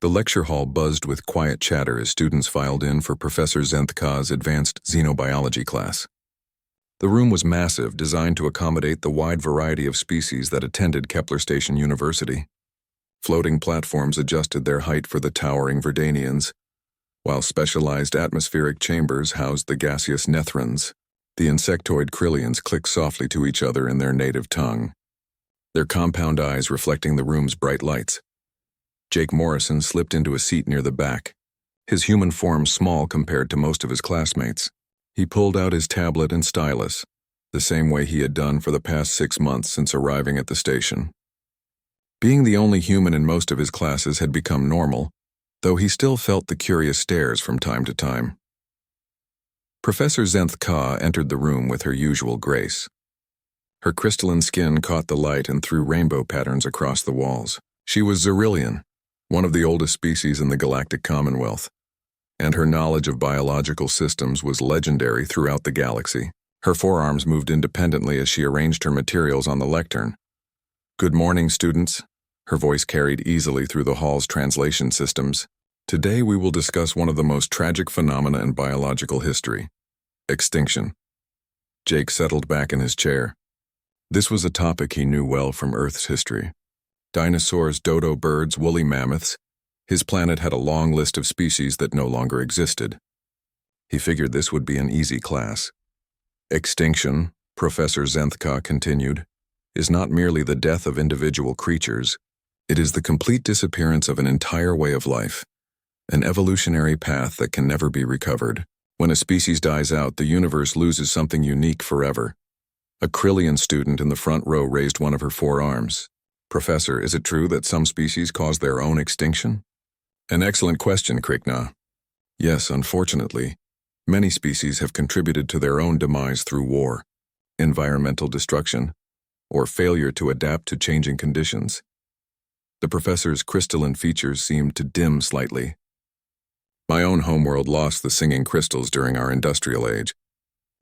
The lecture hall buzzed with quiet chatter as students filed in for Professor Zenthka's advanced xenobiology class. The room was massive, designed to accommodate the wide variety of species that attended Kepler Station University. Floating platforms adjusted their height for the towering Verdanians, while specialized atmospheric chambers housed the gaseous Nethrons. The insectoid Krillians clicked softly to each other in their native tongue, their compound eyes reflecting the room's bright lights. Jake Morrison slipped into a seat near the back, his human form small compared to most of his classmates. He pulled out his tablet and stylus, the same way he had done for the past 6 months since arriving at the station. Being the only human in most of his classes had become normal, though he still felt the curious stares from time to time. Professor Zenthka entered the room with her usual grace. Her crystalline skin caught the light and threw rainbow patterns across the walls. She was Xerillian, one of the oldest species in the Galactic Commonwealth, and her knowledge of biological systems was legendary throughout the galaxy. Her forearms moved independently as she arranged her materials on the lectern. "Good morning, students." Her voice carried easily through the hall's translation systems. "Today we will discuss one of the most tragic phenomena in biological history: extinction." Jake settled back in his chair. This was a topic he knew well from Earth's history. Dinosaurs, dodo birds, woolly mammoths. His planet had a long list of species that no longer existed. He figured this would be an easy class. Extinction, Professor Zenthka continued, is not merely the death of individual creatures. It is the complete disappearance of an entire way of life, an evolutionary path that can never be recovered. When a species dies out, the universe loses something unique forever. A Krillian student in the front row raised one of her forearms. "Professor, is it true that some species cause their own extinction?" "An excellent question, Krikna. Yes, unfortunately, many species have contributed to their own demise through war, environmental destruction, or failure to adapt to changing conditions." The professor's crystalline features seemed to dim slightly. "My own homeworld lost the singing crystals during our industrial age.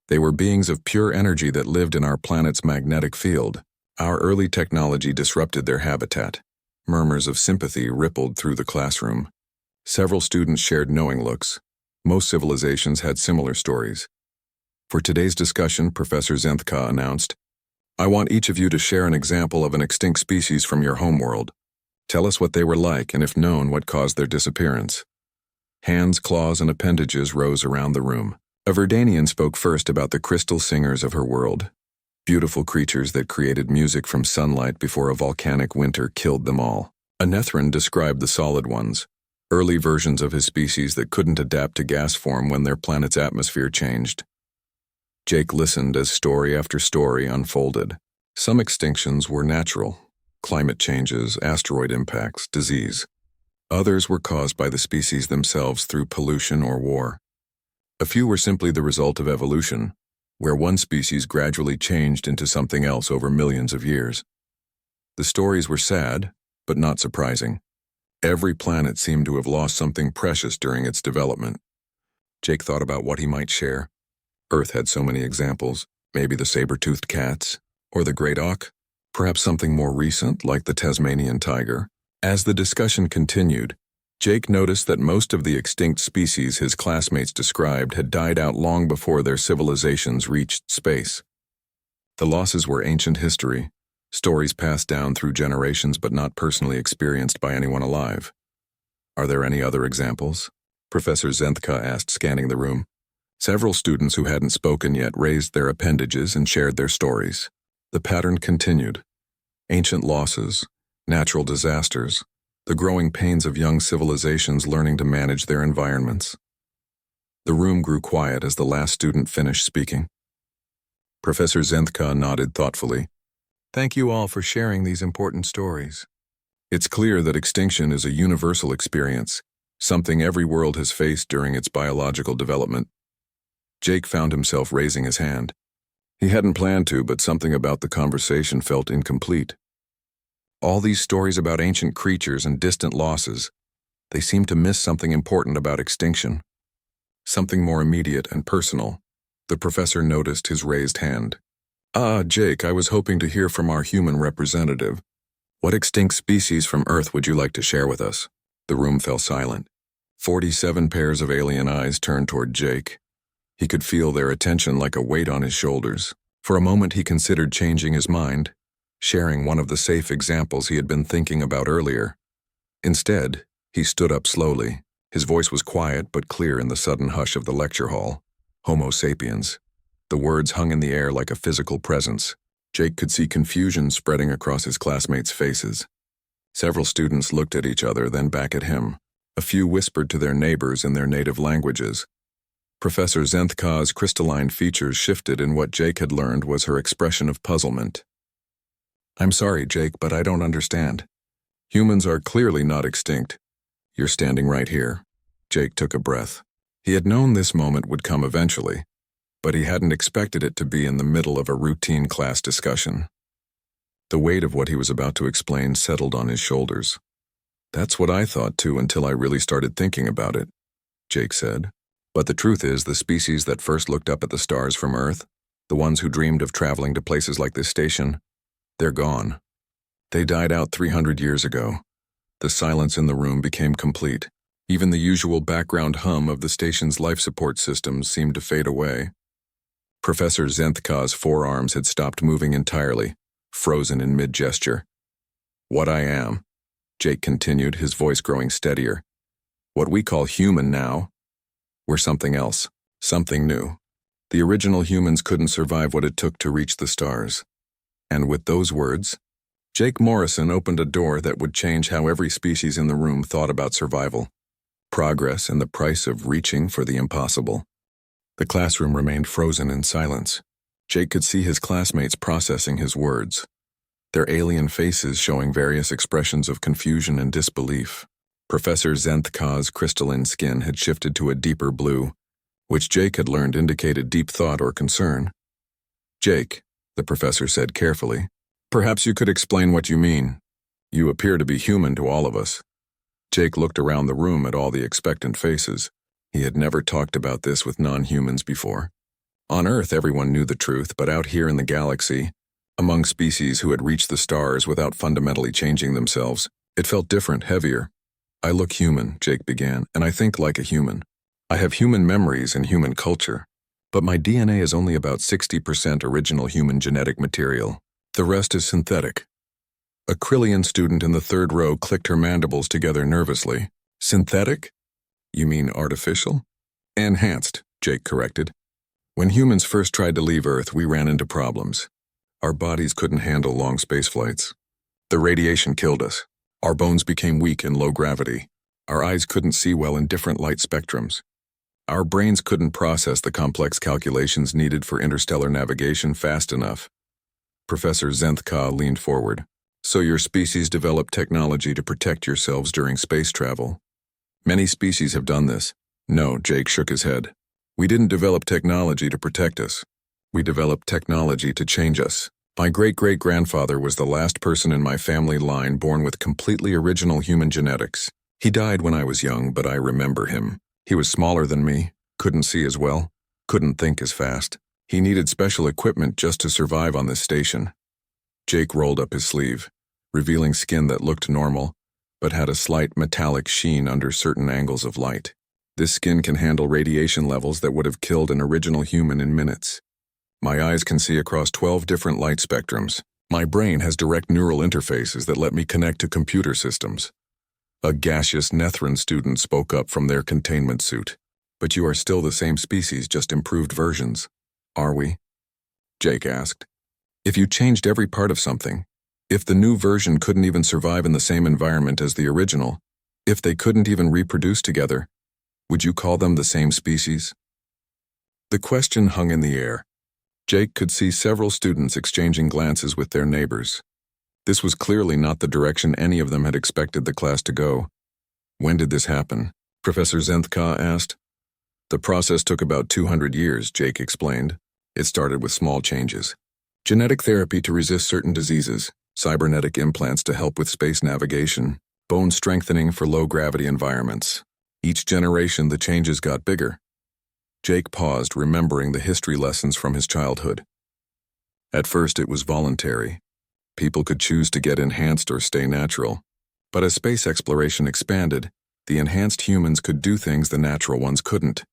They were beings of pure energy that lived in our planet's magnetic field. Our early technology disrupted their habitat." Murmurs of sympathy rippled through the classroom. Several students shared knowing looks. Most civilizations had similar stories. "For today's discussion," Professor Zenthka announced, "I want each of you to share an example of an extinct species from your homeworld. Tell us what they were like, and if known, what caused their disappearance." Hands, claws, and appendages rose around the room. A Verdanian spoke first about the crystal singers of her world, beautiful creatures that created music from sunlight before a volcanic winter killed them all. A Nethran described the solid ones, early versions of his species that couldn't adapt to gas form when their planet's atmosphere changed. Jake listened as story after story unfolded. Some extinctions were natural: climate changes, asteroid impacts, disease. Others were caused by the species themselves through pollution or war. A few were simply the result of evolution, where one species gradually changed into something else over millions of years. The stories were sad, but not surprising. Every planet seemed to have lost something precious during its development. Jake thought about what he might share. Earth had so many examples, maybe the saber-toothed cats, or the great auk, perhaps something more recent like the Tasmanian tiger. As the discussion continued, Jake noticed that most of the extinct species his classmates described had died out long before their civilizations reached space. The losses were ancient history, stories passed down through generations but not personally experienced by anyone alive. "Are there any other examples?" Professor Zenthka asked, scanning the room. Several students who hadn't spoken yet raised their appendages and shared their stories. The pattern continued. Ancient losses, natural disasters, the growing pains of young civilizations learning to manage their environments. The room grew quiet as the last student finished speaking. Professor Zenthka nodded thoughtfully. "Thank you all for sharing these important stories. It's clear that extinction is a universal experience, something every world has faced during its biological development." Jake found himself raising his hand. He hadn't planned to, but something about the conversation felt incomplete. All these stories about ancient creatures and distant losses, they seemed to miss something important about extinction. Something more immediate and personal. The professor noticed his raised hand. Jake, I was hoping to hear from our human representative. What extinct species from Earth would you like to share with us?" The room fell silent. 47 pairs of alien eyes turned toward Jake. He could feel their attention like a weight on his shoulders. For a moment he considered changing his mind, sharing one of the safe examples he had been thinking about earlier. Instead, he stood up slowly. His voice was quiet but clear in the sudden hush of the lecture hall. Homo sapiens. The words hung in the air like a physical presence. Jake could see confusion spreading across his classmates' faces. Several students looked at each other, then back at him. A few whispered to their neighbors in their native languages. Professor Zenthka's crystalline features shifted, and what Jake had learned was her expression of puzzlement. "I'm sorry, Jake, but I don't understand. Humans are clearly not extinct. You're standing right here." Jake took a breath. He had known this moment would come eventually, but he hadn't expected it to be in the middle of a routine class discussion. The weight of what he was about to explain settled on his shoulders. "That's what I thought too until I really started thinking about it," Jake said. "But the truth is, the species that first looked up at the stars from Earth, the ones who dreamed of traveling to places like this station, they're gone. They died out 300 years ago." The silence in the room became complete. Even the usual background hum of the station's life support systems seemed to fade away. Professor Zenthka's forearms had stopped moving entirely, frozen in mid-gesture. "What I am," Jake continued, his voice growing steadier. "What we call human now, we're something else, something new. The original humans couldn't survive what it took to reach the stars." And with those words, Jake Morrison opened a door that would change how every species in the room thought about survival, progress, and the price of reaching for the impossible. The classroom remained frozen in silence. Jake could see his classmates processing his words, their alien faces showing various expressions of confusion and disbelief. Professor Zenthka's crystalline skin had shifted to a deeper blue, which Jake had learned indicated deep thought or concern. "Jake," the professor said carefully, "perhaps you could explain what you mean. You appear to be human to all of us." Jake looked around the room at all the expectant faces. He had never talked about this with non-humans before. On Earth, everyone knew the truth, but out here in the galaxy, among species who had reached the stars without fundamentally changing themselves, it felt different, heavier. "I look human," Jake began, "and I think like a human. I have human memories and human culture, but my DNA is only about 60% original human genetic material. The rest is synthetic." A Krillian student in the third row clicked her mandibles together nervously. "Synthetic? You mean artificial?" "Enhanced," Jake corrected. "When humans first tried to leave Earth, we ran into problems. Our bodies couldn't handle long space flights. The radiation killed us. Our bones became weak in low gravity. Our eyes couldn't see well in different light spectrums. Our brains couldn't process the complex calculations needed for interstellar navigation fast enough." Professor Zenthka leaned forward. "So your species developed technology to protect yourselves during space travel?" "Many species have done this." "No," Jake shook his head. "We didn't develop technology to protect us. We developed technology to change us. My great-great-grandfather was the last person in my family line born with completely original human genetics. He died when I was young, but I remember him. He was smaller than me, couldn't see as well, couldn't think as fast. He needed special equipment just to survive on this station." Jake rolled up his sleeve, revealing skin that looked normal, but had a slight metallic sheen under certain angles of light. "This skin can handle radiation levels that would have killed an original human in minutes. My eyes can see across 12 different light spectrums. My brain has direct neural interfaces that let me connect to computer systems." A gaseous Nethran student spoke up from their containment suit. "But you are still the same species, just improved versions. Are we?" Jake asked. "If you changed every part of something, if the new version couldn't even survive in the same environment as the original, if they couldn't even reproduce together, would you call them the same species?" The question hung in the air. Jake could see several students exchanging glances with their neighbors. This was clearly not the direction any of them had expected the class to go. "When did this happen?" Professor Zenthka asked. "The process took about 200 years, Jake explained. It started with small changes. Genetic therapy to resist certain diseases, cybernetic implants to help with space navigation, bone strengthening for low-gravity environments. Each generation, the changes got bigger." Jake paused, remembering the history lessons from his childhood. "At first it was voluntary. People could choose to get enhanced or stay natural. But as space exploration expanded, the enhanced humans could do things the natural ones couldn't.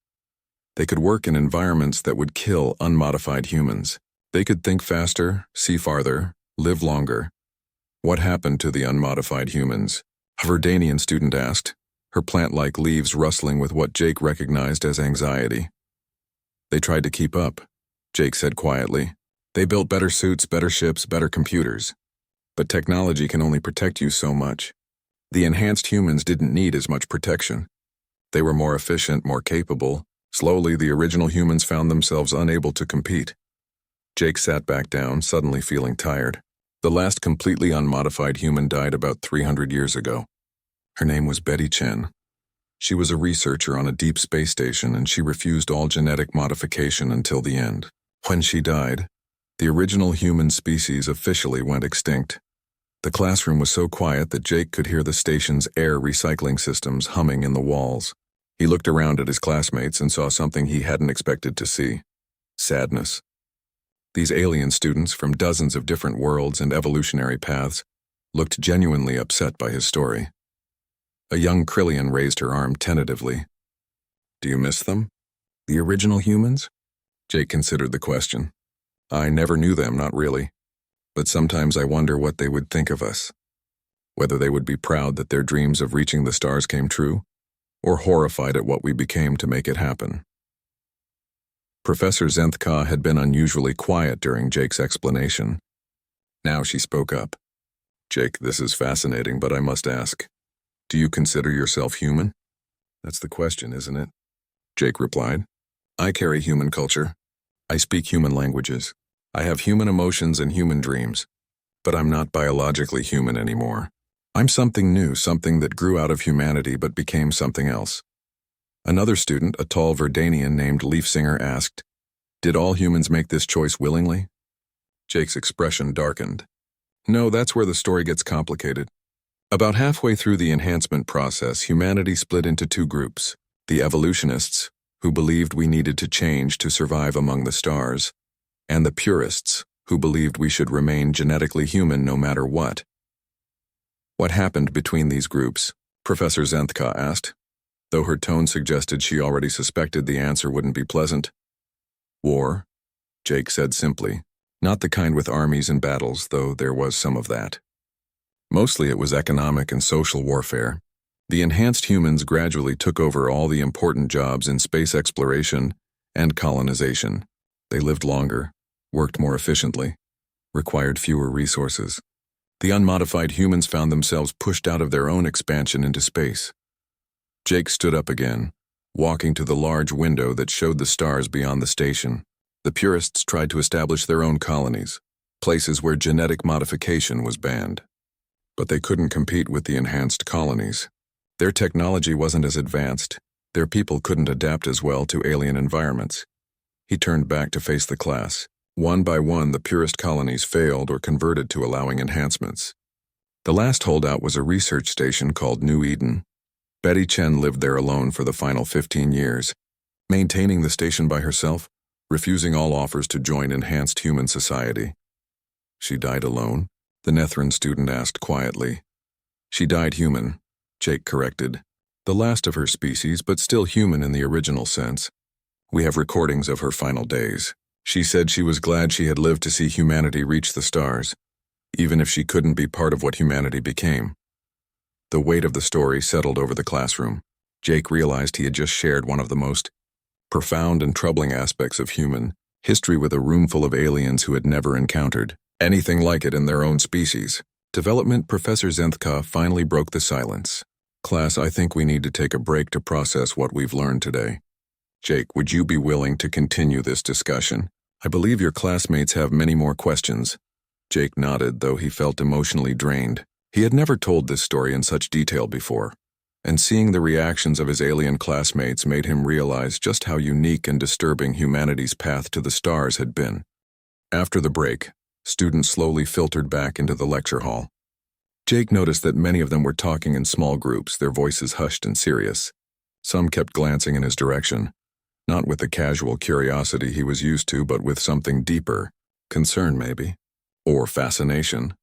They could work in environments that would kill unmodified humans. They could think faster, see farther, live longer. What happened to the unmodified humans? A Verdanian student asked, her plant-like leaves rustling with what Jake recognized as anxiety. They tried to keep up, Jake said quietly. They built better suits, better ships, better computers. But technology can only protect you so much. The enhanced humans didn't need as much protection. They were more efficient, more capable. Slowly, the original humans found themselves unable to compete. Jake sat back down, suddenly feeling tired. The last completely unmodified human died about 300 years ago. Her name was Betty Chen. She was a researcher on a deep space station, and she refused all genetic modification until the end. When she died, the original human species officially went extinct. The classroom was so quiet that Jake could hear the station's air recycling systems humming in the walls. He looked around at his classmates and saw something he hadn't expected to see: sadness. These alien students from dozens of different worlds and evolutionary paths looked genuinely upset by his story. A young Krillian raised her arm tentatively. Do you miss them? The original humans? Jake considered the question. I never knew them, not really. But sometimes I wonder what they would think of us. Whether they would be proud that their dreams of reaching the stars came true, or horrified at what we became to make it happen. Professor Zenthka had been unusually quiet during Jake's explanation. Now she spoke up. Jake, this is fascinating, but I must ask, do you consider yourself human? That's the question, isn't it? Jake replied. I carry human culture. I speak human languages. I have human emotions and human dreams. But I'm not biologically human anymore. I'm something new, something that grew out of humanity but became something else. Another student, a tall Verdanian named Leafsinger, asked, did all humans make this choice willingly? Jake's expression darkened. No, that's where the story gets complicated. About halfway through the enhancement process, humanity split into two groups: the evolutionists, who believed we needed to change to survive among the stars, and the purists, who believed we should remain genetically human no matter what. What happened between these groups? Professor Zenthka asked, though her tone suggested she already suspected the answer wouldn't be pleasant. War, Jake said simply. Not the kind with armies and battles, though there was some of that. Mostly it was economic and social warfare. The enhanced humans gradually took over all the important jobs in space exploration and colonization. They lived longer, worked more efficiently, required fewer resources. The unmodified humans found themselves pushed out of their own expansion into space. Jake stood up again, walking to the large window that showed the stars beyond the station. The purists tried to establish their own colonies, places where genetic modification was banned. But they couldn't compete with the enhanced colonies. Their technology wasn't as advanced. Their people couldn't adapt as well to alien environments. He turned back to face the class. One by one, the purist colonies failed or converted to allowing enhancements. The last holdout was a research station called New Eden. Betty Chen lived there alone for the final 15 years, maintaining the station by herself, refusing all offers to join enhanced human society. She died alone? The Nethran student asked quietly. She died human, Jake corrected. The last of her species, but still human in the original sense. We have recordings of her final days. She said she was glad she had lived to see humanity reach the stars, even if she couldn't be part of what humanity became. The weight of the story settled over the classroom. Jake realized he had just shared one of the most profound and troubling aspects of human history with a room full of aliens who had never encountered anything like it in their own species. Development Professor Zenthka finally broke the silence. Class, I think we need to take a break to process what we've learned today. Jake, would you be willing to continue this discussion? I believe your classmates have many more questions. Jake nodded, though he felt emotionally drained. He had never told this story in such detail before, and seeing the reactions of his alien classmates made him realize just how unique and disturbing humanity's path to the stars had been. After the break, students slowly filtered back into the lecture hall. Jake noticed that many of them were talking in small groups, their voices hushed and serious. Some kept glancing in his direction, not with the casual curiosity he was used to, but with something deeper, concern maybe, or fascination.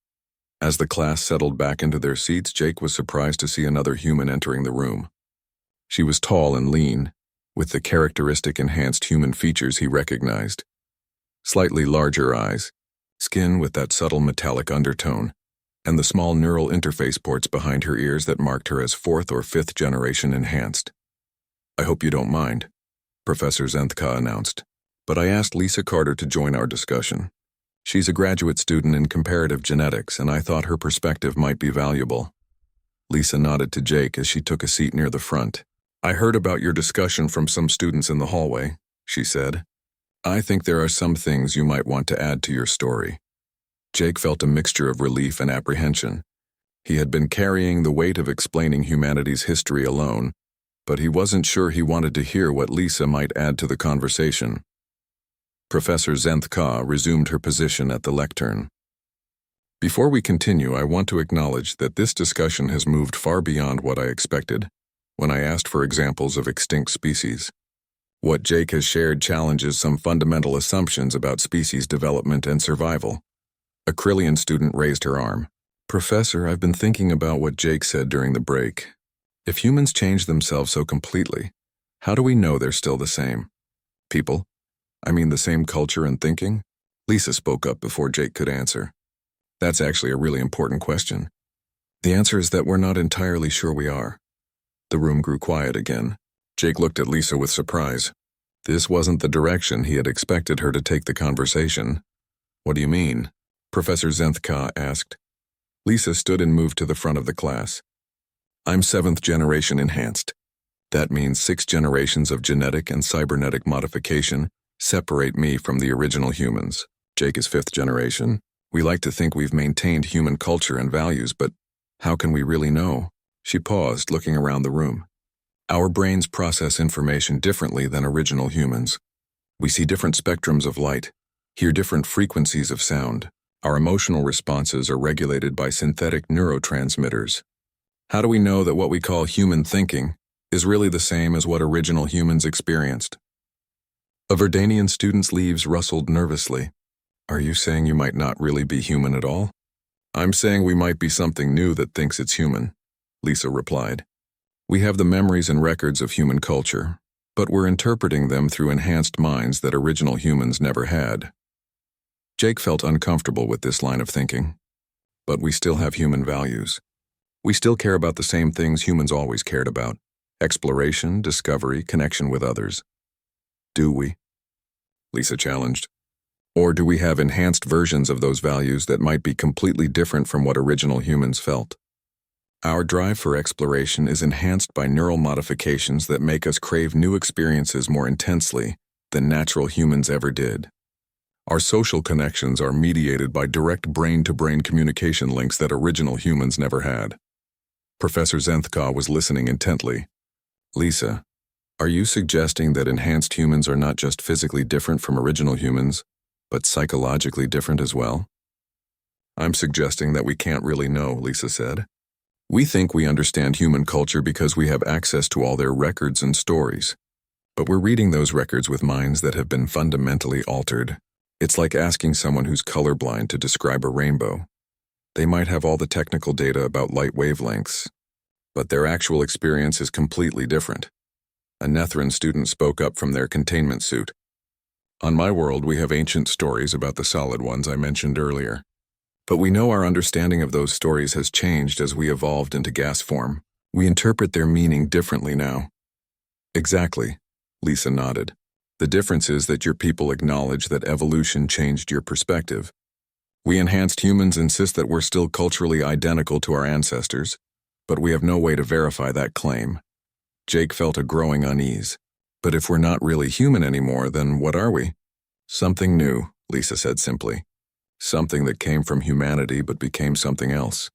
As the class settled back into their seats, Jake was surprised to see another human entering the room. She was tall and lean, with the characteristic enhanced human features he recognized. Slightly larger eyes, skin with that subtle metallic undertone, and the small neural interface ports behind her ears that marked her as 4th or 5th generation enhanced. "I hope you don't mind," Professor Zenthka announced, "but I asked Lisa Carter to join our discussion. She's a graduate student in comparative genetics, and I thought her perspective might be valuable." Lisa nodded to Jake as she took a seat near the front. "I heard about your discussion from some students in the hallway," she said. "I think there are some things you might want to add to your story." Jake felt a mixture of relief and apprehension. He had been carrying the weight of explaining humanity's history alone, but he wasn't sure he wanted to hear what Lisa might add to the conversation. Professor Zenthka resumed her position at the lectern. "Before we continue, I want to acknowledge that this discussion has moved far beyond what I expected when I asked for examples of extinct species. What Jake has shared challenges some fundamental assumptions about species development and survival." A Krillian student raised her arm. "Professor, I've been thinking about what Jake said during the break. If humans change themselves so completely, how do we know they're still the same? People? I mean the same culture and thinking?" Lisa spoke up before Jake could answer. "That's actually a really important question. The answer is that we're not entirely sure we are." The room grew quiet again. Jake looked at Lisa with surprise. This wasn't the direction he had expected her to take the conversation. "What do you mean?" Professor Zenthka asked. Lisa stood and moved to the front of the class. "I'm 7th generation enhanced. That means 6 generations of genetic and cybernetic modification separate me from the original humans. Jake is 5th generation. We like to think we've maintained human culture and values, but how can we really know?" She paused, looking around the room. "Our brains process information differently than original humans. We see different spectrums of light, hear different frequencies of sound. Our emotional responses are regulated by synthetic neurotransmitters. How do we know that what we call human thinking is really the same as what original humans experienced?" A Verdanian student's leaves rustled nervously. "Are you saying you might not really be human at all?" "I'm saying we might be something new that thinks it's human," Lisa replied. "We have the memories and records of human culture, but we're interpreting them through enhanced minds that original humans never had." Jake felt uncomfortable with this line of thinking. "But we still have human values. We still care about the same things humans always cared about: exploration, discovery, connection with others." "Do we?" Lisa challenged. "Or do we have enhanced versions of those values that might be completely different from what original humans felt?" "Our drive for exploration is enhanced by neural modifications that make us crave new experiences more intensely than natural humans ever did. Our social connections are mediated by direct brain-to-brain communication links that original humans never had." Professor Zenthka was listening intently. "Lisa, are you suggesting that enhanced humans are not just physically different from original humans, but psychologically different as well?" "I'm suggesting that we can't really know," Lisa said. "We think we understand human culture because we have access to all their records and stories. But we're reading those records with minds that have been fundamentally altered. It's like asking someone who's colorblind to describe a rainbow. They might have all the technical data about light wavelengths, but their actual experience is completely different." A Nethran student spoke up from their containment suit. "On my world, we have ancient stories about the solid ones I mentioned earlier. But we know our understanding of those stories has changed as we evolved into gas form. We interpret their meaning differently now." "Exactly," Lisa nodded. "The difference is that your people acknowledge that evolution changed your perspective. We enhanced humans insist that we're still culturally identical to our ancestors, but we have no way to verify that claim." Jake felt a growing unease. "But if we're not really human anymore, then what are we?" "Something new," Lisa said simply. "Something that came from humanity but became something else.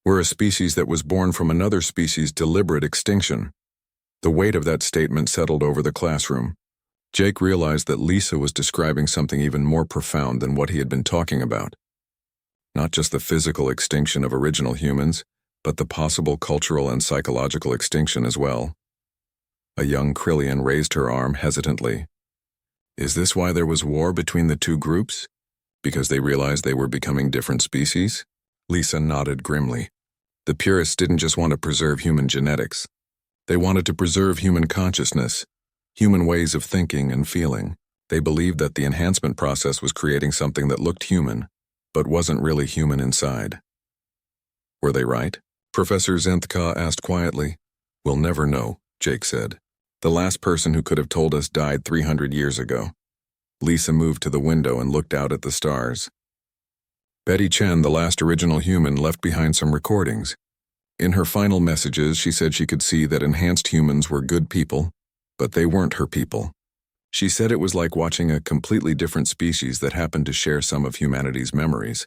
We're a species that was born from another species' deliberate extinction." The weight of that statement settled over the classroom. Jake realized that Lisa was describing something even more profound than what he had been talking about. Not just the physical extinction of original humans, but the possible cultural and psychological extinction as well. A young Krillian raised her arm hesitantly. "Is this why there was war between the two groups? Because they realized they were becoming different species?" Lisa nodded grimly. The purists didn't just want to preserve human genetics. They wanted to preserve human consciousness, human ways of thinking and feeling. They believed that the enhancement process was creating something that looked human, but wasn't really human inside. Were they right? Professor Zenthka asked quietly. We'll never know, Jake said. The last person who could have told us died 300 years ago. Lisa moved to the window and looked out at the stars. Betty Chen, the last original human, left behind some recordings. In her final messages, she said she could see that enhanced humans were good people, but they weren't her people. She said it was like watching a completely different species that happened to share some of humanity's memories.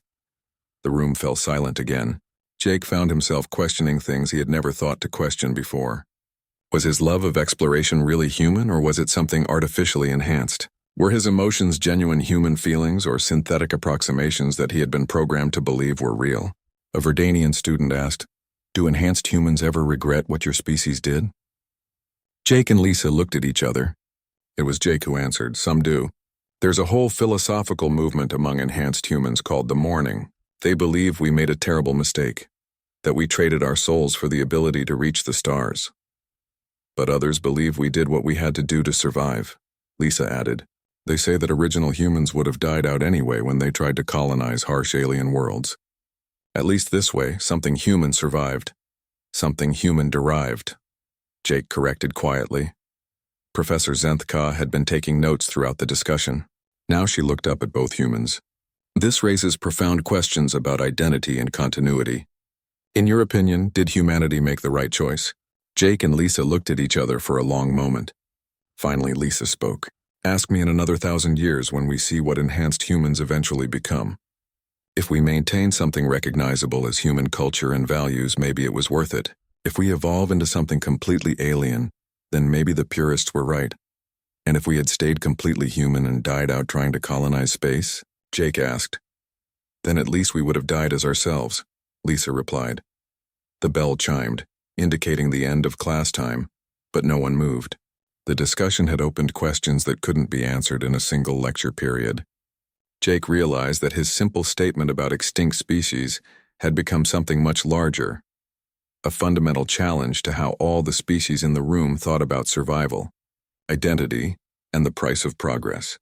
The room fell silent again. Jake found himself questioning things he had never thought to question before. Was his love of exploration really human, or was it something artificially enhanced? Were his emotions genuine human feelings or synthetic approximations that he had been programmed to believe were real? A Verdanian student asked, Do enhanced humans ever regret what your species did? Jake and Lisa looked at each other. It was Jake who answered, Some do. There's a whole philosophical movement among enhanced humans called the mourning. They believe we made a terrible mistake, that we traded our souls for the ability to reach the stars. But others believe we did what we had to do to survive, Lisa added. They say that original humans would have died out anyway when they tried to colonize harsh alien worlds. At least this way, something human survived. Something human-derived. Jake corrected quietly. Professor Zenthka had been taking notes throughout the discussion. Now she looked up at both humans. This raises profound questions about identity and continuity. In your opinion, did humanity make the right choice? Jake and Lisa looked at each other for a long moment. Finally, Lisa spoke. Ask me in another 1,000 years when we see what enhanced humans eventually become. If we maintain something recognizable as human culture and values, maybe it was worth it. If we evolve into something completely alien, then maybe the purists were right. And if we had stayed completely human and died out trying to colonize space? Jake asked. Then at least we would have died as ourselves, Lisa replied. The bell chimed, indicating the end of class time, but no one moved. The discussion had opened questions that couldn't be answered in a single lecture period. Jake realized that his simple statement about extinct species had become something much larger, a fundamental challenge to how all the species in the room thought about survival, identity, and the price of progress.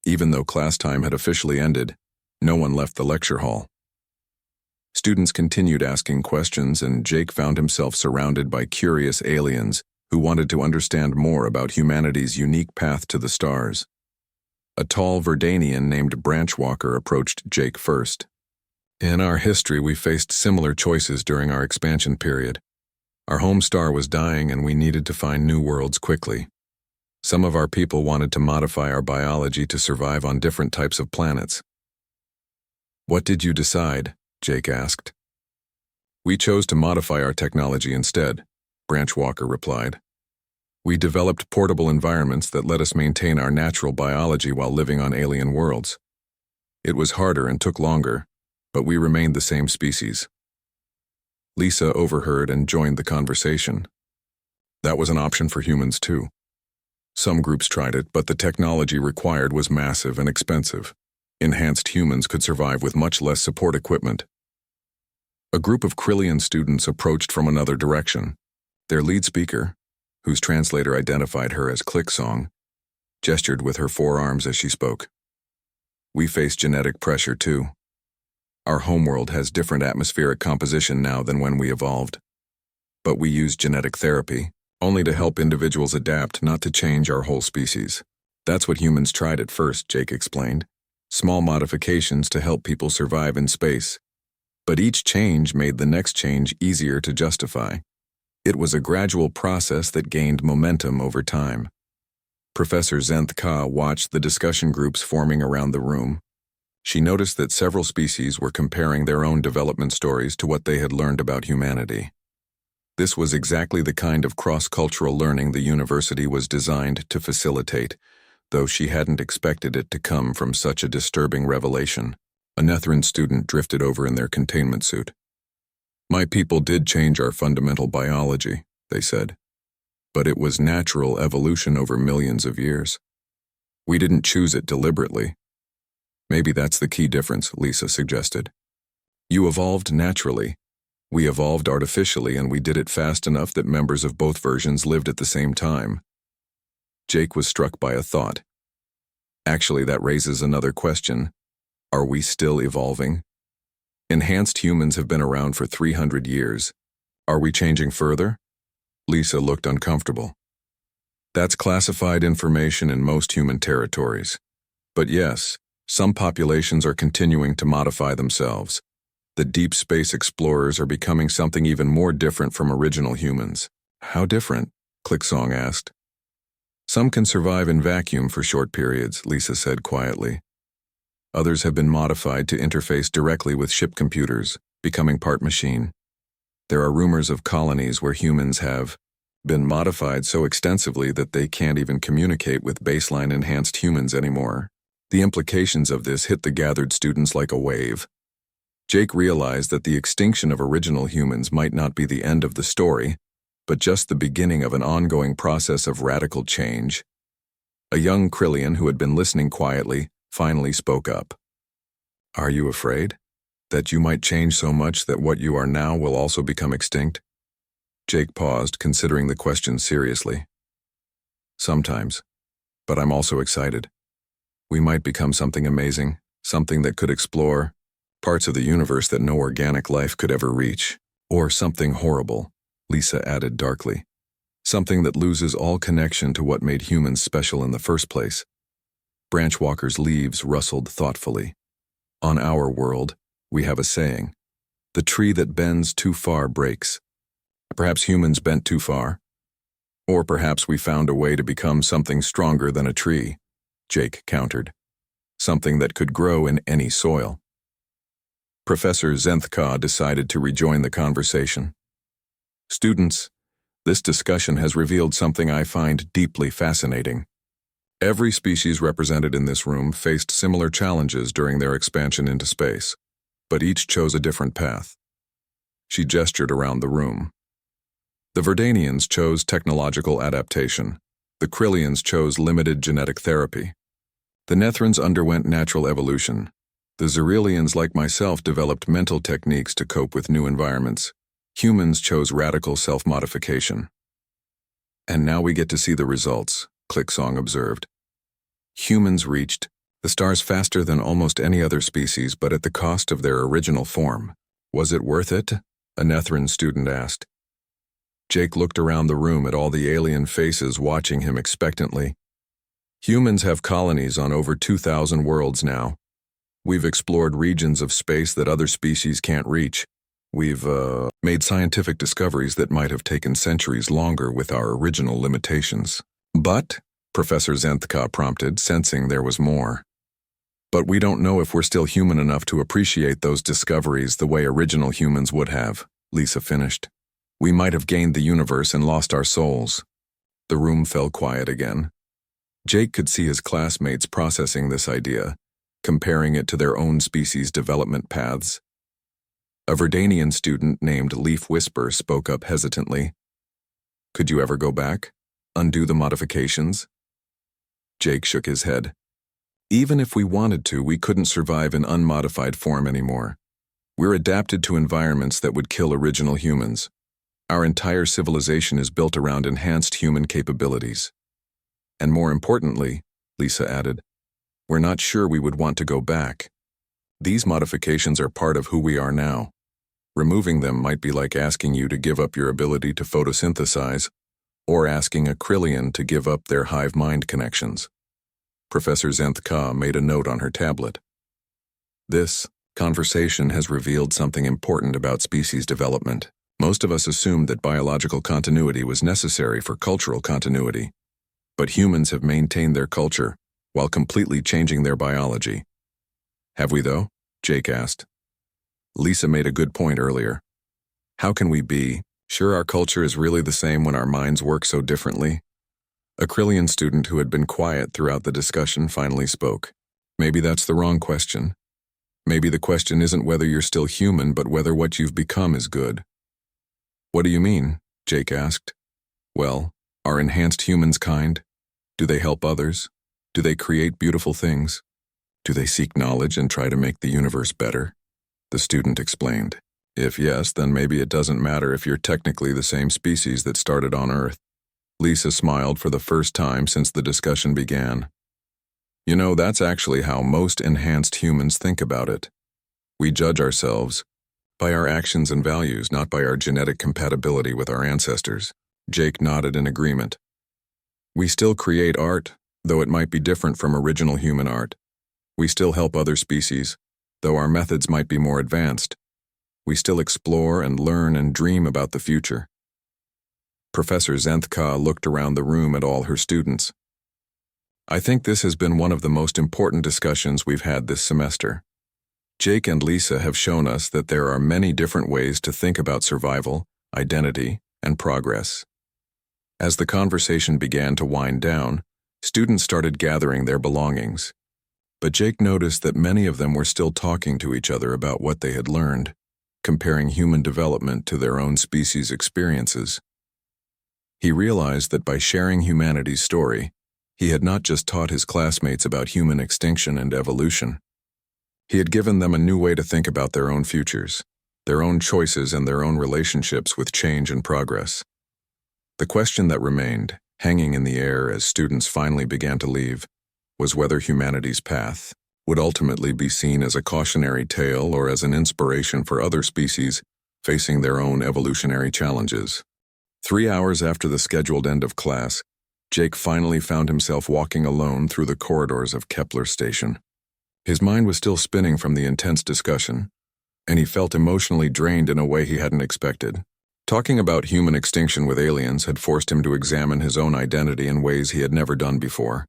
Even though class time had officially ended, no one left the lecture hall. Students continued asking questions, and Jake found himself surrounded by curious aliens who wanted to understand more about humanity's unique path to the stars. A tall Verdanian named Branchwalker approached Jake first. In our history, we faced similar choices during our expansion period. Our home star was dying, and we needed to find new worlds quickly. Some of our people wanted to modify our biology to survive on different types of planets. What did you decide? Jake asked. We chose to modify our technology instead, Branchwalker replied. We developed portable environments that let us maintain our natural biology while living on alien worlds. It was harder and took longer, but we remained the same species. Lisa overheard and joined the conversation. That was an option for humans too. Some groups tried it, but the technology required was massive and expensive. Enhanced humans could survive with much less support equipment. A group of Krillian students approached from another direction. Their lead speaker, whose translator identified her as Clicksong, gestured with her forearms as she spoke. We face genetic pressure too. Our homeworld has different atmospheric composition now than when we evolved. But we use genetic therapy, only to help individuals adapt, not to change our whole species. That's what humans tried at first, Jake explained. Small modifications to help people survive in space. But each change made the next change easier to justify. It was a gradual process that gained momentum over time. Professor Zenthka watched the discussion groups forming around the room. She noticed that several species were comparing their own development stories to what they had learned about humanity. This was exactly the kind of cross-cultural learning the university was designed to facilitate, though she hadn't expected it to come from such a disturbing revelation. A Nethran student drifted over in their containment suit. My people did change our fundamental biology, they said. But it was natural evolution over millions of years. We didn't choose it deliberately. Maybe that's the key difference, Lisa suggested. You evolved naturally. We evolved artificially, and we did it fast enough that members of both versions lived at the same time. Jake was struck by a thought. Actually, that raises another question. Are we still evolving? Enhanced humans have been around for 300 years. Are we changing further? Lisa looked uncomfortable. That's classified information in most human territories. But yes, some populations are continuing to modify themselves. The deep space explorers are becoming something even more different from original humans. How different? Clicksong asked. Some can survive in vacuum for short periods, Lisa said quietly. Others have been modified to interface directly with ship computers, becoming part machine. There are rumors of colonies where humans have been modified so extensively that they can't even communicate with baseline enhanced humans anymore. The implications of this hit the gathered students like a wave. Jake realized that the extinction of original humans might not be the end of the story, but just the beginning of an ongoing process of radical change. A young Krillian who had been listening quietly finally spoke up. Are you afraid? That you might change so much that what you are now will also become extinct? Jake paused, considering the question seriously. Sometimes, but I'm also excited. We might become something amazing, something that could explore parts of the universe that no organic life could ever reach. Or something horrible, Lisa added darkly. Something that loses all connection to what made humans special in the first place. Branchwalker's leaves rustled thoughtfully. On our world, we have a saying, the tree that bends too far breaks. Perhaps humans bent too far. Or perhaps we found a way to become something stronger than a tree, Jake countered. Something that could grow in any soil. Professor Zenthka decided to rejoin the conversation. Students, this discussion has revealed something I find deeply fascinating. Every species represented in this room faced similar challenges during their expansion into space, but each chose a different path. She gestured around the room. The Verdanians chose technological adaptation. The Krillians chose limited genetic therapy. The Nethrans underwent natural evolution. The Xerilians, like myself, developed mental techniques to cope with new environments. Humans chose radical self-modification. And now we get to see the results, Clicksong observed. Humans reached the stars faster than almost any other species, but at the cost of their original form. Was it worth it? A Nethran student asked. Jake looked around the room at all the alien faces watching him expectantly. Humans have colonies on over 2,000 worlds now. We've explored regions of space that other species can't reach. We've made scientific discoveries that might have taken centuries longer with our original limitations. But, Professor Zenthka prompted, sensing there was more. But we don't know if we're still human enough to appreciate those discoveries the way original humans would have, Lisa finished. We might have gained the universe and lost our souls. The room fell quiet again. Jake could see his classmates processing this idea, comparing it to their own species' development paths. A Verdanian student named Leaf Whisper spoke up hesitantly. Could you ever go back? Undo the modifications? Jake shook his head. Even if we wanted to, we couldn't survive in unmodified form anymore. We're adapted to environments that would kill original humans. Our entire civilization is built around enhanced human capabilities. And more importantly, Lisa added, we're not sure we would want to go back. These modifications are part of who we are now. Removing them might be like asking you to give up your ability to photosynthesize, or asking a Krillian to give up their hive mind connections. Professor Zenthka made a note on her tablet. This conversation has revealed something important about species development. Most of us assumed that biological continuity was necessary for cultural continuity. But humans have maintained their culture while completely changing their biology. Have we, though? Jake asked. Lisa made a good point earlier. How can we be sure our culture is really the same when our minds work so differently? A Krillian student who had been quiet throughout the discussion finally spoke. Maybe that's the wrong question. Maybe the question isn't whether you're still human, but whether what you've become is good. What do you mean? Jake asked. Well, are enhanced humans kind? Do they help others? Do they create beautiful things? Do they seek knowledge and try to make the universe better? the student explained. If yes, then maybe it doesn't matter if you're technically the same species that started on Earth. Lisa smiled for the first time since the discussion began. You know, that's actually how most enhanced humans think about it. We judge ourselves by our actions and values, not by our genetic compatibility with our ancestors. Jake nodded in agreement. We still create art, though it might be different from original human art. We still help other species, though our methods might be more advanced. We still explore and learn and dream about the future. Professor Zenthka looked around the room at all her students. I think this has been one of the most important discussions we've had this semester. Jake and Lisa have shown us that there are many different ways to think about survival, identity, and progress. As the conversation began to wind down, students started gathering their belongings. But Jake noticed that many of them were still talking to each other about what they had learned, comparing human development to their own species' experiences. He realized that by sharing humanity's story, he had not just taught his classmates about human extinction and evolution. He had given them a new way to think about their own futures, their own choices, and their own relationships with change and progress. The question that remained, hanging in the air as students finally began to leave, was whether humanity's path would ultimately be seen as a cautionary tale or as an inspiration for other species facing their own evolutionary challenges. 3 hours after the scheduled end of class, Jake finally found himself walking alone through the corridors of Kepler Station. His mind was still spinning from the intense discussion, and he felt emotionally drained in a way he hadn't expected. Talking about human extinction with aliens had forced him to examine his own identity in ways he had never done before.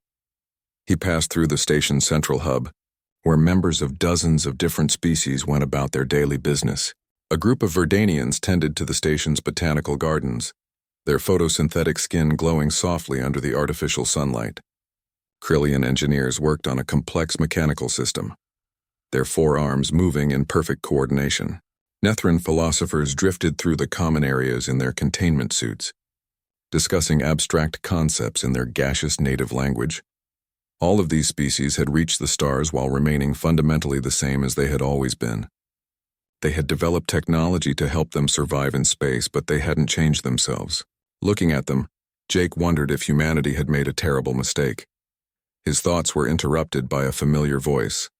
He passed through the station's central hub, where members of dozens of different species went about their daily business. A group of Verdanians tended to the station's botanical gardens, their photosynthetic skin glowing softly under the artificial sunlight. Krillian engineers worked on a complex mechanical system, their forearms moving in perfect coordination. Nethran philosophers drifted through the common areas in their containment suits, discussing abstract concepts in their gaseous native language. All of these species had reached the stars while remaining fundamentally the same as they had always been. They had developed technology to help them survive in space, but they hadn't changed themselves. Looking at them, Jake wondered if humanity had made a terrible mistake. His thoughts were interrupted by a familiar voice.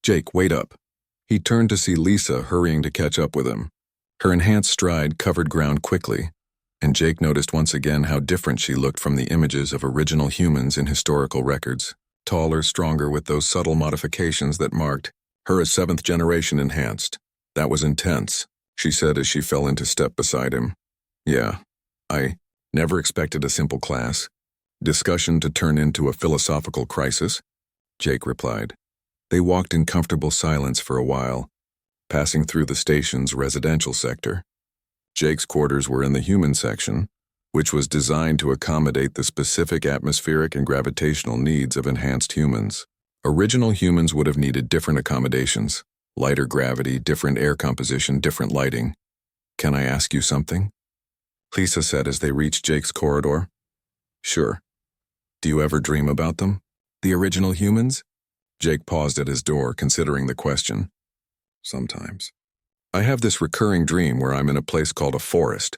Jake, wait up. He turned to see Lisa hurrying to catch up with him. Her enhanced stride covered ground quickly, and Jake noticed once again how different she looked from the images of original humans in historical records. Taller, stronger, with those subtle modifications that marked her as seventh-generation enhanced. That was intense, she said as she fell into step beside him. Yeah, I never expected a simple class. Discussion to turn into a philosophical crisis, Jake replied. They walked in comfortable silence for a while, passing through the station's residential sector. Jake's quarters were in the human section, which was designed to accommodate the specific atmospheric and gravitational needs of enhanced humans. Original humans would have needed different accommodations, lighter gravity, different air composition, different lighting. Can I ask you something? Lisa said as they reached Jake's corridor. Sure. Do you ever dream about them? The original humans? Jake paused at his door, considering the question. Sometimes. I have this recurring dream where I'm in a place called a forest.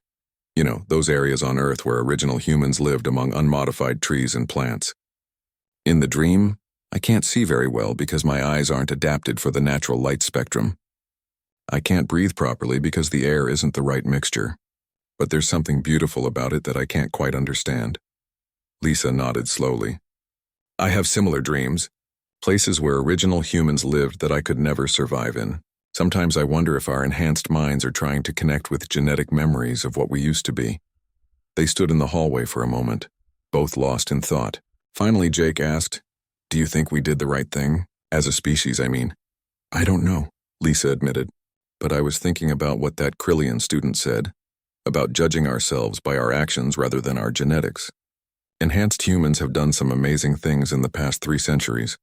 You know, those areas on Earth where original humans lived among unmodified trees and plants. In the dream, I can't see very well because my eyes aren't adapted for the natural light spectrum. I can't breathe properly because the air isn't the right mixture. But there's something beautiful about it that I can't quite understand. Lisa nodded slowly. I have similar dreams. Places where original humans lived that I could never survive in. Sometimes I wonder if our enhanced minds are trying to connect with genetic memories of what we used to be. They stood in the hallway for a moment, both lost in thought. Finally, Jake asked, Do you think we did the right thing? As a species, I mean. I don't know, Lisa admitted. But I was thinking about what that Krillian student said, about judging ourselves by our actions rather than our genetics. Enhanced humans have done some amazing things in the past 3 centuries.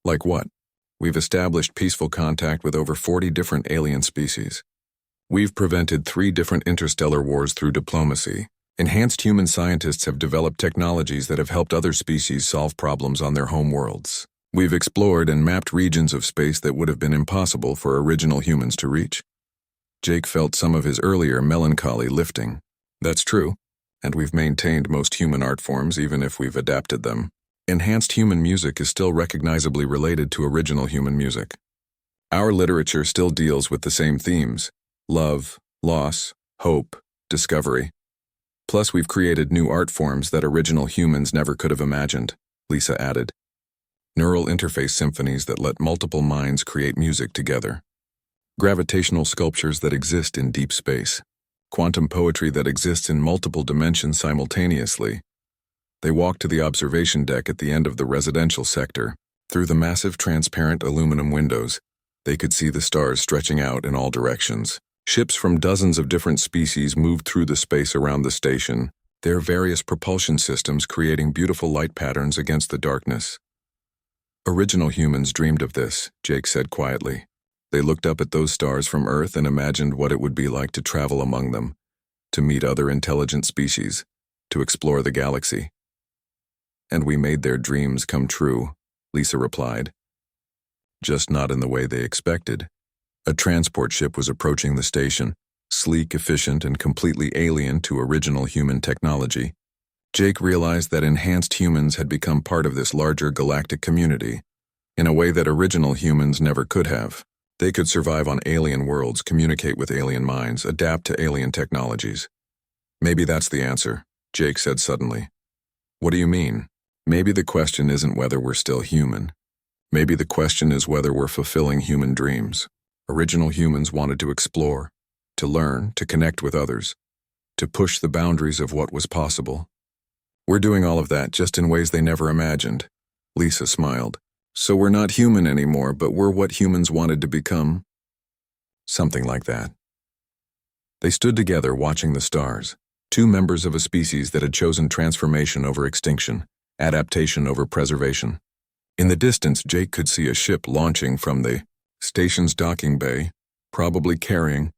Like what? We've established peaceful contact with over 40 different alien species. We've prevented 3 different interstellar wars through diplomacy. Enhanced human scientists have developed technologies that have helped other species solve problems on their home worlds. We've explored and mapped regions of space that would have been impossible for original humans to reach. Jake felt some of his earlier melancholy lifting. That's true, and we've maintained most human art forms even if we've adapted them. Enhanced human music is still recognizably related to original human music. Our literature still deals with the same themes: love, loss, hope, discovery. Plus, we've created new art forms that original humans never could have imagined, Lisa added. Neural interface symphonies that let multiple minds create music together. Gravitational sculptures that exist in deep space. Quantum poetry that exists in multiple dimensions simultaneously. They walked to the observation deck at the end of the residential sector. Through the massive transparent aluminum windows, they could see the stars stretching out in all directions. Ships from dozens of different species moved through the space around the station, their various propulsion systems creating beautiful light patterns against the darkness. Original humans dreamed of this, Jake said quietly. They looked up at those stars from Earth and imagined what it would be like to travel among them, to meet other intelligent species, to explore the galaxy. And we made their dreams come true, Lisa replied. Just not in the way they expected. A transport ship was approaching the station, sleek, efficient, and completely alien to original human technology. Jake realized that enhanced humans had become part of this larger galactic community, in a way that original humans never could have. They could survive on alien worlds, communicate with alien minds, adapt to alien technologies. Maybe that's the answer, Jake said suddenly. What do you mean? Maybe the question isn't whether we're still human. Maybe the question is whether we're fulfilling human dreams. Original humans wanted to explore, to learn, to connect with others, to push the boundaries of what was possible. We're doing all of that just in ways they never imagined. Lisa smiled. So we're not human anymore, but we're what humans wanted to become? Something like that. They stood together watching the stars, two members of a species that had chosen transformation over extinction, adaptation over preservation. In the distance, Jake could see a ship launching from the station's docking bay, probably carrying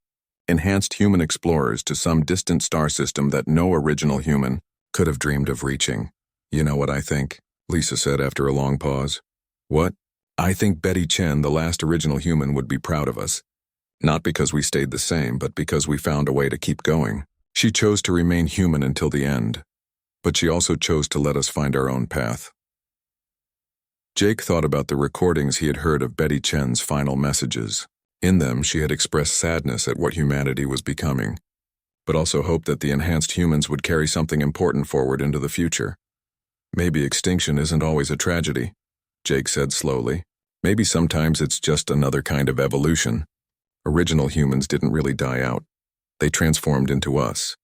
enhanced human explorers to some distant star system that no original human could have dreamed of reaching. You know what I think? Lisa said after a long pause. What? I think Betty Chen, the last original human, would be proud of us. Not because we stayed the same, but because we found a way to keep going. She chose to remain human until the end, but she also chose to let us find our own path. Jake thought about the recordings he had heard of Betty Chen's final messages. In them, she had expressed sadness at what humanity was becoming, but also hoped that the enhanced humans would carry something important forward into the future. Maybe extinction isn't always a tragedy, Jake said slowly. Maybe sometimes it's just another kind of evolution. Original humans didn't really die out. They transformed into us.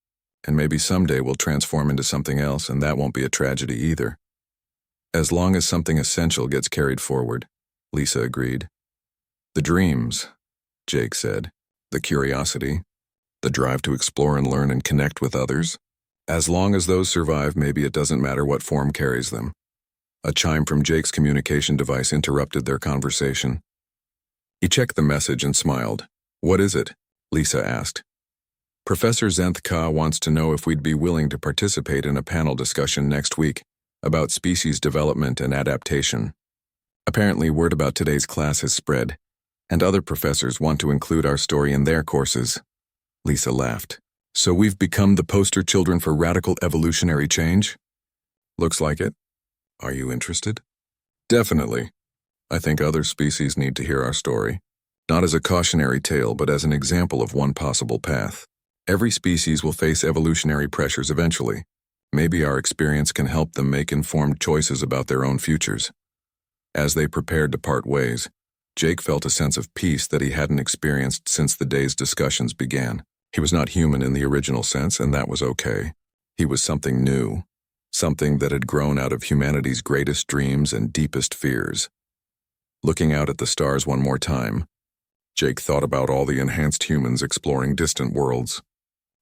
And maybe someday we'll transform into something else, and that won't be a tragedy either. As long as something essential gets carried forward, Lisa agreed. The dreams, Jake said. The curiosity. The drive to explore and learn and connect with others. As long as those survive, maybe it doesn't matter what form carries them. A chime from Jake's communication device interrupted their conversation. He checked the message and smiled. What is it? Lisa asked. Professor Zenth Ka wants to know if we'd be willing to participate in a panel discussion next week about species development and adaptation. Apparently, word about today's class has spread, and other professors want to include our story in their courses. Lisa laughed. So we've become the poster children for radical evolutionary change? Looks like it. Are you interested? Definitely. I think other species need to hear our story, not as a cautionary tale, but as an example of one possible path. Every species will face evolutionary pressures eventually. Maybe our experience can help them make informed choices about their own futures. As they prepared to part ways, Jake felt a sense of peace that he hadn't experienced since the day's discussions began. He was not human in the original sense, and that was okay. He was something new, something that had grown out of humanity's greatest dreams and deepest fears. Looking out at the stars one more time, Jake thought about all the enhanced humans exploring distant worlds,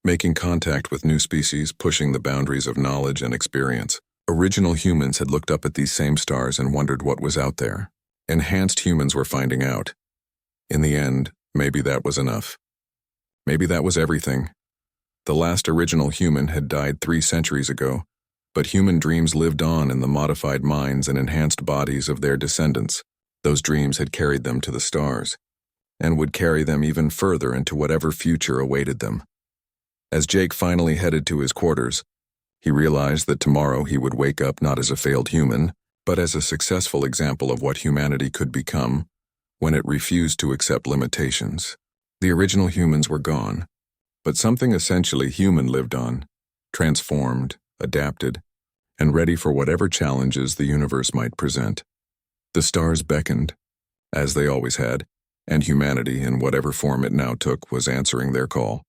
making contact with new species, pushing the boundaries of knowledge and experience. Original humans had looked up at these same stars and wondered what was out there. Enhanced humans were finding out. In the end, maybe that was enough. Maybe that was everything. The last original human had died 3 centuries ago, But human dreams lived on in the modified minds and enhanced bodies of their descendants. Those dreams had carried them to the stars, and would carry them even further into whatever future awaited them. As Jake finally headed to his quarters, he realized that tomorrow he would wake up not as a failed human, but as a successful example of what humanity could become when it refused to accept limitations. The original humans were gone, but something essentially human lived on, transformed, adapted, and ready for whatever challenges the universe might present. The stars beckoned, as they always had, and humanity, in whatever form it now took, was answering their call.